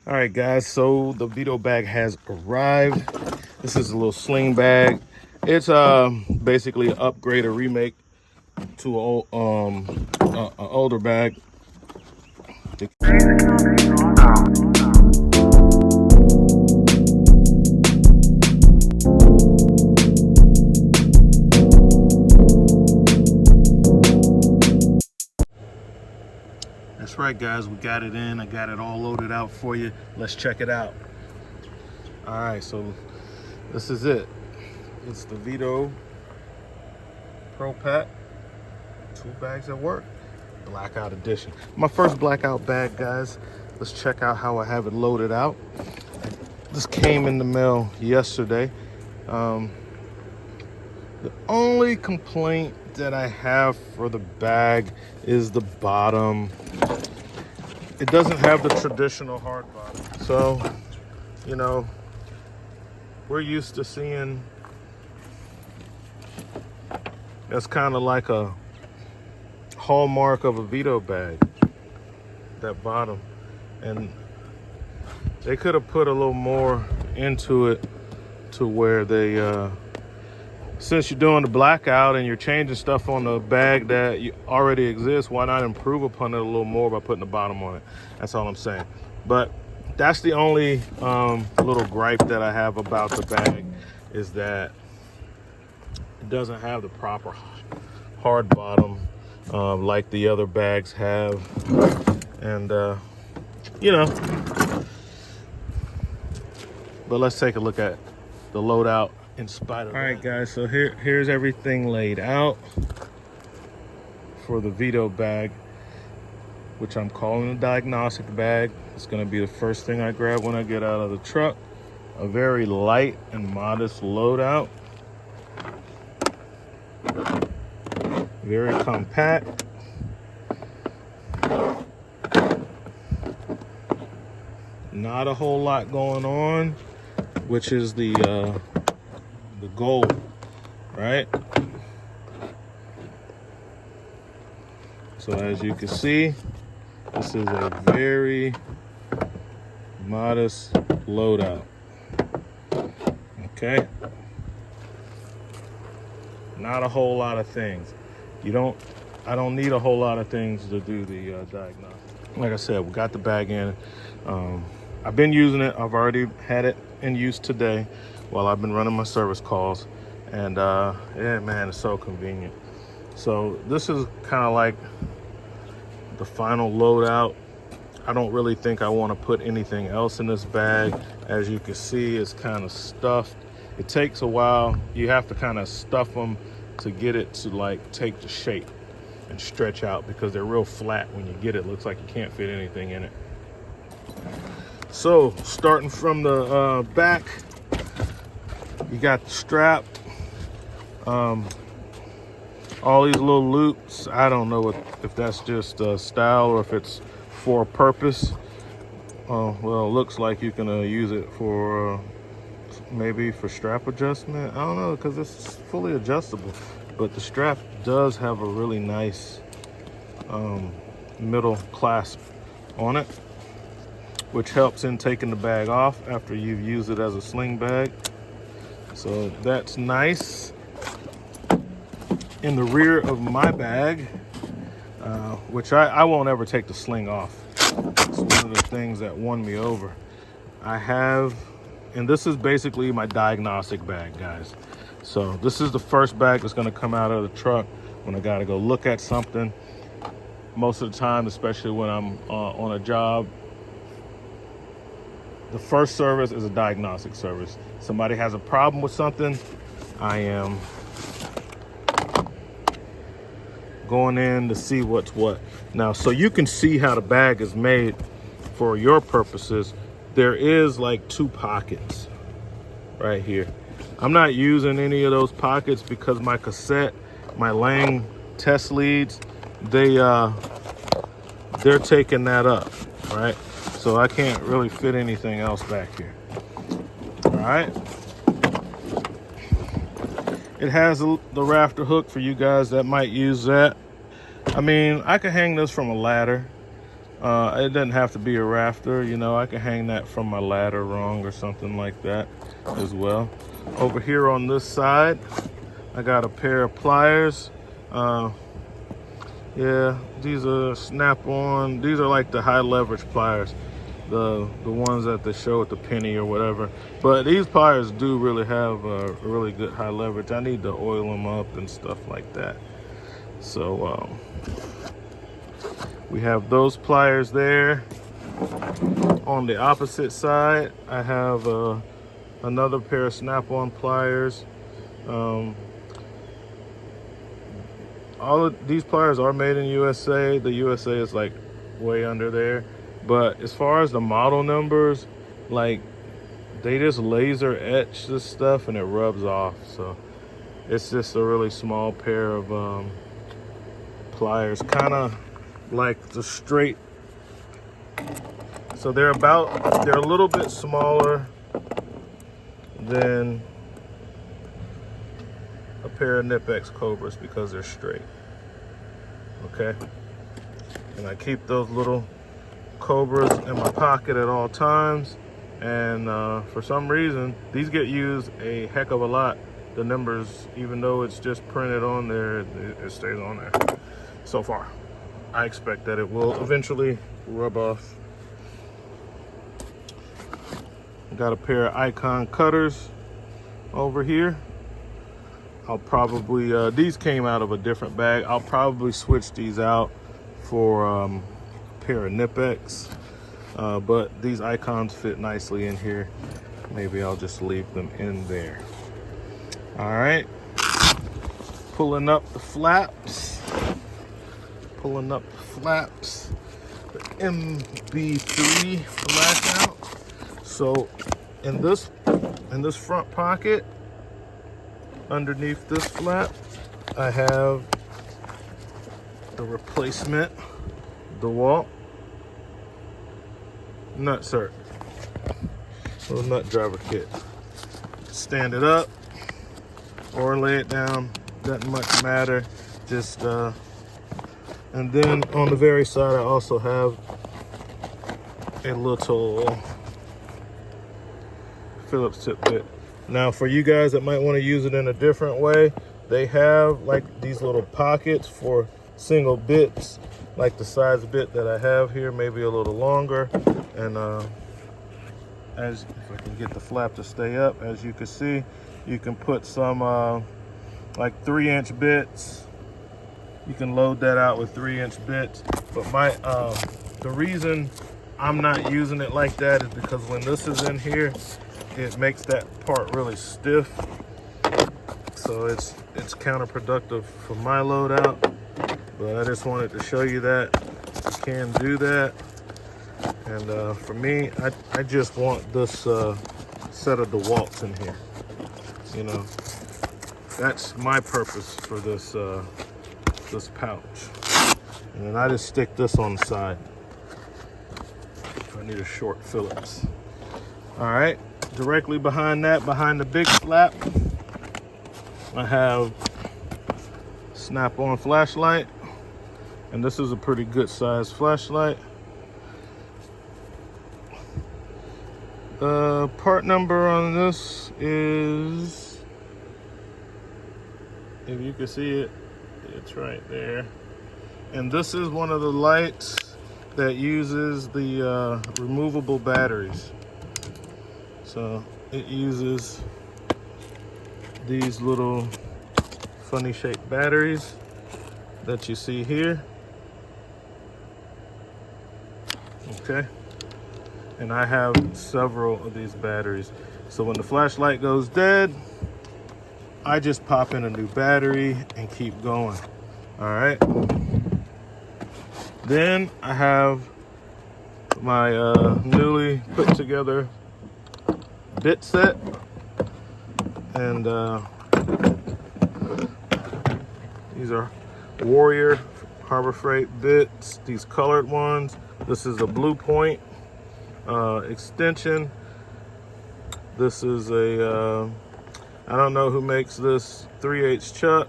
All right, guys, so the Veto bag has arrived. This is a little sling bag. It's basically an upgrade or remake to an older bag. That's right, guys, we got it in. I got it all loaded out for you. Let's check it out. All right, so this is it. It's the Veto Pro Pack 2 bags at work, Blackout edition. My first Blackout bag, guys. Let's check out how I have it loaded out. This came in the mail yesterday. The only complaint that I have for the bag is the bottom. It doesn't have the traditional hard bottom. So, you know, we're used to seeing, that's kind of like a hallmark of a Veto bag, that bottom. And they could have put a little more into it to where they, since you're doing the blackout and you're changing stuff on the bag that already exists, why not improve upon it a little more by putting the bottom on it? That's all I'm saying. But that's the only little gripe that I have about the bag, is that it doesn't have the proper hard bottom like the other bags have. And, you know, but let's take a look at the Loadout in spite of that. All right, guys, so here's everything laid out for the Veto bag, which I'm calling a diagnostic bag. It's gonna be the first thing I grab when I get out of the truck. A very light and modest Loadout. Very compact. Not a whole lot going on, which is the goal, right? So as you can see, this is a very modest Loadout. Okay, not a whole lot of things. I don't need a whole lot of things to do the diagnostic. Like I said, we got the bag in. I've been using it. I've already had it in use today while I've been running my service calls, and yeah, man, it's so convenient. So this is kind of like the final Loadout. I don't really think I want to put anything else in this bag. As you can see, it's kind of stuffed. It takes a while. You have to kind of stuff them to get it to like take the shape and stretch out, because they're real flat when you get it. Looks like you can't fit anything in it. So starting from the back, you got the strap, all these little loops. I don't know if that's just style or if it's for a purpose. Well, it looks like you can use it for maybe for strap adjustment. I don't know, because it's fully adjustable. But the strap does have a really nice middle clasp on it, which helps in taking the bag off after you've used it as a sling bag. So that's nice. In the rear of my bag, which I won't ever take the sling off. It's one of the things that won me over. I have, and this is basically my diagnostic bag, guys. So this is the first bag that's gonna come out of the truck when I gotta go look at something. Most of the time, especially when I'm on a job, the first service is a diagnostic service. Somebody has a problem with something, I am going in to see what's what. Now, so you can see how the bag is made for your purposes. There is like 2 pockets right here. I'm not using any of those pockets because my cassette, my Lang test leads, they're taking that up, right? So I can't really fit anything else back here. All right. It has the rafter hook for you guys that might use that. I mean, I could hang this from a ladder, It doesn't have to be a rafter, you know, I can hang that from my ladder rung or something like that as well. Over here on this side, I got a pair of pliers. Yeah, these are snap-on. These are like the high leverage pliers, the ones that they show at the penny or whatever. But these pliers do really have a really good high leverage. I need to oil them up and stuff like that. So we have those pliers there. On the opposite side, I have another pair of snap-on pliers. All of these pliers are made in USA. The USA is like way under there. But as far as the model numbers, like they just laser etch this stuff and it rubs off. So it's just a really small pair of pliers, kind of like the straight. So they're a little bit smaller than a pair of Nip-X Cobras because they're straight. Okay, and I keep those little Cobras in my pocket at all times, and for some reason these get used a heck of a lot. The numbers, even though it's just printed on there, it stays on there. So far, I expect that it will eventually rub off. Got a pair of Icon cutters over here. I'll probably, these came out of a different bag. I'll probably switch these out for a pair of Nip-X. But these Icons fit nicely in here. Maybe I'll just leave them in there. All right. Pulling up the flaps. Pulling up the flaps. The MB3 Blackout. So in this front pocket, underneath this flap, I have the replacement DeWalt nut cert, little nut driver kit. Stand it up or lay it down, doesn't much matter. Just and then on the very side, I also have a little Phillips tip bit. Now for you guys that might want to use it in a different way, they have like these little pockets for single bits, like the size bit that I have here, maybe a little longer. And as if I can get the flap to stay up, as you can see, you can put some like 3-inch bits. You can load that out with 3-inch bits. But the reason I'm not using it like that is because when this is in here, it makes that part really stiff, so it's counterproductive for my loadout. But I just wanted to show you that you can do that. And for me, I just want this set of DeWalts in here. You know, that's my purpose for this this pouch. And then I just stick this on the side if I need a short Phillips. All right. Directly behind that, behind the big flap, I have snap-on flashlight, and this is a pretty good size flashlight. Part number on this is, if you can see it, it's right there. And this is one of the lights that uses the removable batteries. So it uses these little funny shaped batteries that you see here. Okay. And I have several of these batteries. So when the flashlight goes dead, I just pop in a new battery and keep going. All right. Then I have my newly put together bit set, and these are Warrior Harbor Freight bits, these colored ones. This is a Blue Point extension. This is a I don't know who makes this, 3/8 chuck.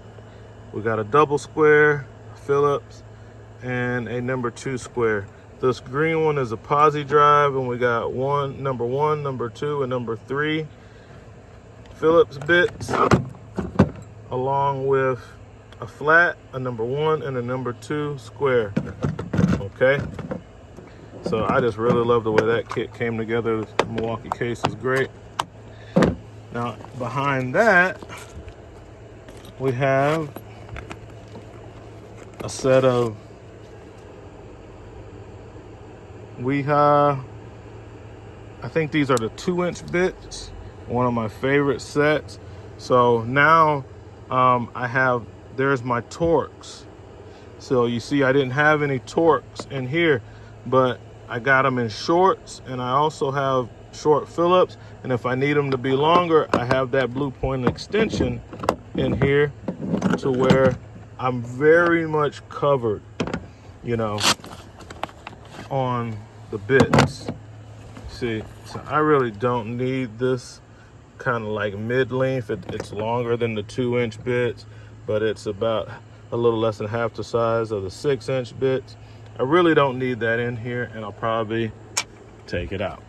We got a double square Phillips and a number 2 square. This green one is a posi drive, and we got number one, number 2, and number 3 Phillips bits, along with a flat, a number 1, and a number 2 square. Okay, so I just really love the way that kit came together. The Milwaukee case is great. Now behind that, we have a set of I think these are the 2-inch bits, one of my favorite sets. So now there's my Torx. So you see, I didn't have any Torx in here, but I got them in shorts, and I also have short Phillips. And if I need them to be longer, I have that blue point extension in here to where I'm very much covered, you know, on the bits. See, so I really don't need this kind of like mid-length. It's longer than the 2-inch bits, but it's about a little less than half the size of the 6-inch bits. I really don't need that in here, and I'll probably take it out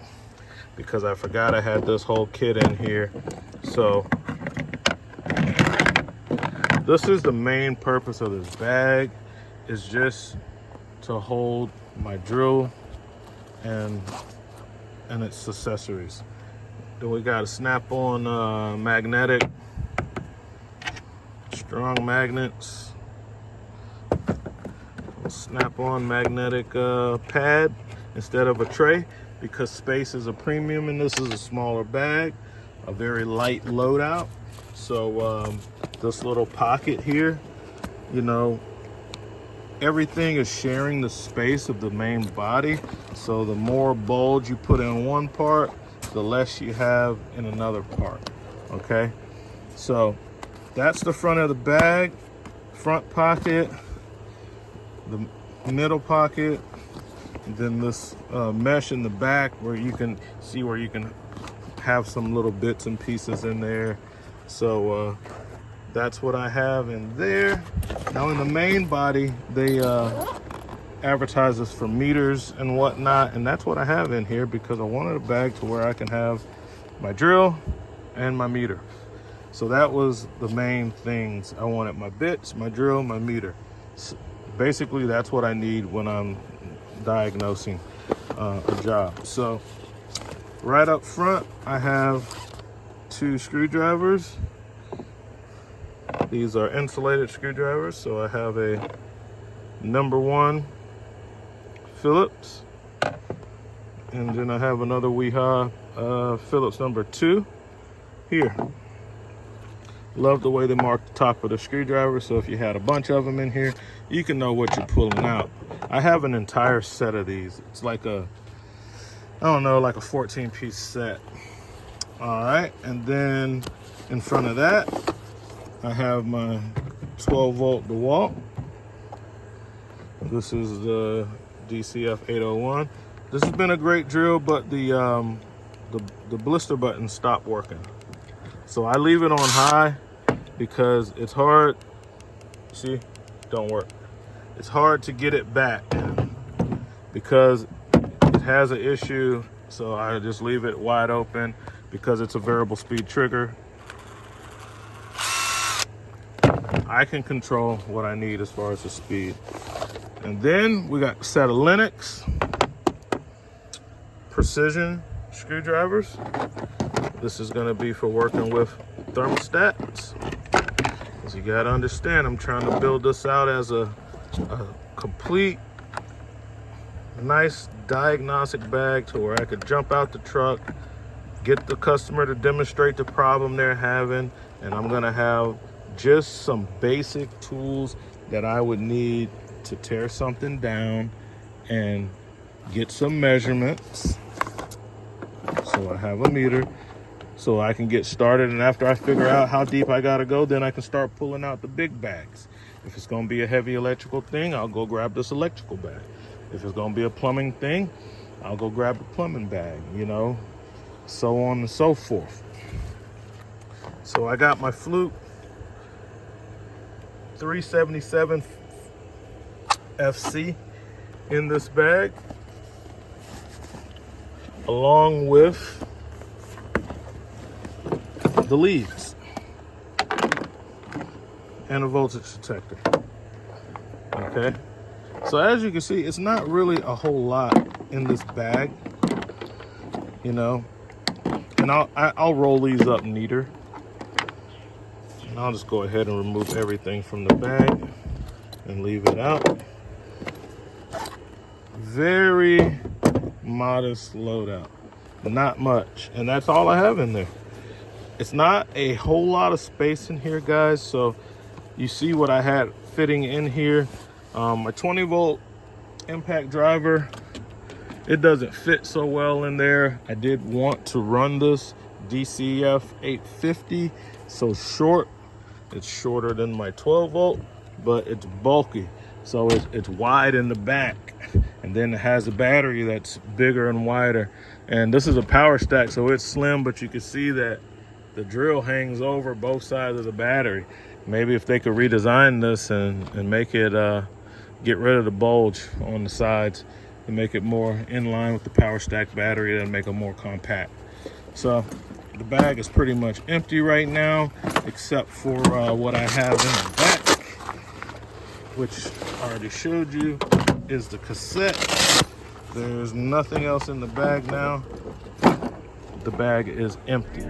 because I forgot I had this whole kit in here. So this is the main purpose of this bag, is just to hold my drill and its accessories. Then we got a snap-on magnetic, strong magnets, snap-on magnetic pad instead of a tray, because space is a premium and this is a smaller bag, a very light loadout. So this little pocket here, you know, everything is sharing the space of the main body. So the more bulge you put in one part, the less you have in another part. Okay, so that's the front of the bag. Front pocket, the middle pocket, and then this mesh in the back where you can see where you can have some little bits and pieces in there. So that's what I have in there. Now in the main body, they advertise this for meters and whatnot, and that's what I have in here because I wanted a bag to where I can have my drill and my meter. So that was the main things I wanted: my bits, my drill, my meter. So basically that's what I need when I'm diagnosing a job. So right up front, I have 2 screwdrivers. These are insulated screwdrivers. So I have a number 1 Phillips, and then I have another Weehaw Phillips number 2 here. Love the way they mark the top of the screwdriver, so if you had a bunch of them in here, you can know what you're pulling out. I have an entire set of these. It's like a, I don't know, like a 14-piece set. All right, and then in front of that, I have my 12-volt DeWalt. This is the DCF 801. This has been a great drill, but the blister button stopped working. So I leave it on high because it's hard. See, don't work. It's hard to get it back because it has an issue. So I just leave it wide open because it's a variable speed trigger. I can control what I need as far as the speed. And then we got a set of Lennox precision screwdrivers. This is going to be for working with thermostats. As you got to understand, I'm trying to build this out as a complete, nice diagnostic bag to where I could jump out the truck, get the customer to demonstrate the problem they're having, and I'm going to have just some basic tools that I would need to tear something down and get some measurements. So I have a meter so I can get started, and after I figure out how deep I gotta go, then I can start pulling out the big bags. If it's gonna be a heavy electrical thing, I'll go grab this electrical bag. If it's gonna be a plumbing thing, I'll go grab the plumbing bag, you know, so on and so forth. So I got my Fluke 377 FC in this bag. along with the leads and a voltage detector. Okay, so as you can see, it's not really a whole lot in this bag, you know, and I'll roll these up neater, and I'll just go ahead and remove everything from the bag and leave it out. Very modest loadout, not much, and that's all I have in there. It's not a whole lot of space in here, guys, so you see what I had fitting in here. My 20-volt impact driver, it doesn't fit so well in there. I did want to run this DCF 850, so short. It's shorter than my 12-volt, but it's bulky, so it's wide in the back, and then it has a battery that's bigger and wider. And this is a power stack, so it's slim, but you can see that the drill hangs over both sides of the battery. Maybe if they could redesign this and make it get rid of the bulge on the sides and make it more in line with the power stack battery and make it more compact. So the bag is pretty much empty right now, except for what I have in the back, which I already showed you is the cassette. There's nothing else in the bag now. The bag is empty.